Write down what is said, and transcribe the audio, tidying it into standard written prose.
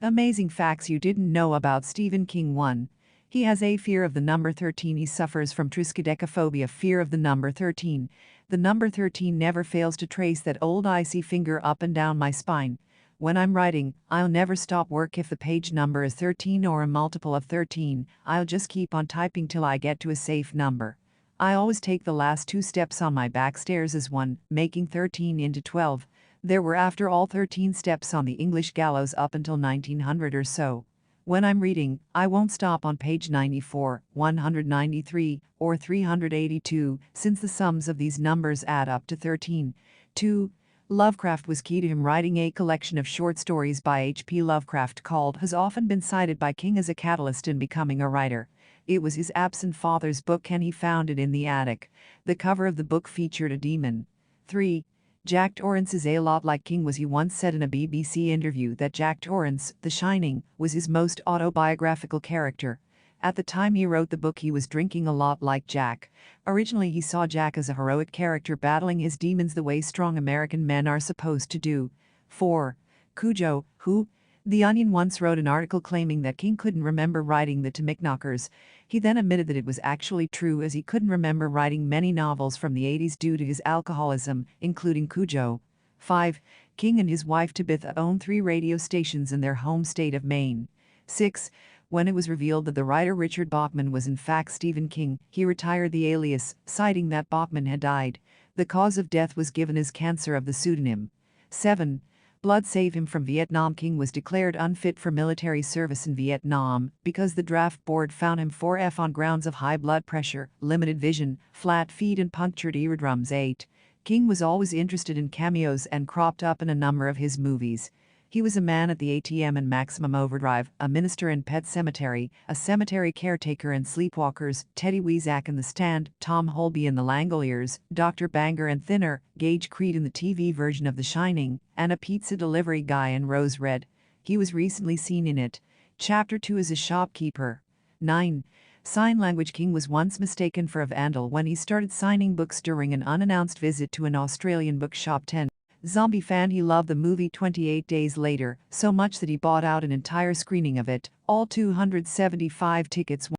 Amazing facts you didn't know about Stephen King. 1. He has a fear of the number 13. He suffers from triskaidekaphobia, fear of the number 13. The number 13 never fails to trace that old icy finger up and down my spine. When I'm writing, I'll never stop work if the page number is 13 or a multiple of 13. I'll just keep on typing till I get to a safe number. I always take the last 2 steps on my back stairs as 1, making 13 into 12. There were after all 13 steps on the English gallows up until 1900 or so. When I'm reading, I won't stop on page 94, 193, or 382, since the sums of these numbers add up to 13. 2. Lovecraft was key to him writing a collection of short stories by H.P. Lovecraft called has often been cited by King as a catalyst in becoming a writer. It was his absent father's book and he found it in the attic. The cover of the book featured a demon. 3. Jack Torrance is a lot like King. He once said in a BBC interview that Jack Torrance, The Shining, was his most autobiographical character. At the time he wrote the book he was drinking a lot like Jack. Originally he saw Jack as a heroic character battling his demons the way strong American men are supposed to do. 4. Cujo, who? The Onion once wrote an article claiming that King couldn't remember writing The Tommyknockers. He then admitted that it was actually true, as he couldn't remember writing many novels from the 80s due to his alcoholism, including Cujo. 5. King and his wife Tabitha own 3 radio stations in their home state of Maine. 6. When it was revealed that the writer Richard Bachman was in fact Stephen King, he retired the alias, citing that Bachman had died. The cause of death was given as cancer of the pseudonym. 7. Blood save him from Vietnam. King was declared unfit for military service in Vietnam because the draft board found him 4F on grounds of high blood pressure, limited vision, flat feet and punctured eardrums. 8. King was always interested in cameos and cropped up in a number of his movies. He was a man at the ATM in Maximum Overdrive, a minister in Pet Sematary, a cemetery caretaker in Sleepwalkers, Teddy Weezak in The Stand, Tom Holby in The Langoliers, Dr. Banger and Thinner, Gage Creed in the TV version of The Shining, and a pizza delivery guy in Rose Red. He was recently seen in It. Chapter 2 as a shopkeeper. 9. Sign language. King was once mistaken for a vandal when he started signing books during an unannounced visit to an Australian bookshop. 10. Zombie fan. He loved the movie 28 Days Later so much that he bought out an entire screening of it, all 275 tickets.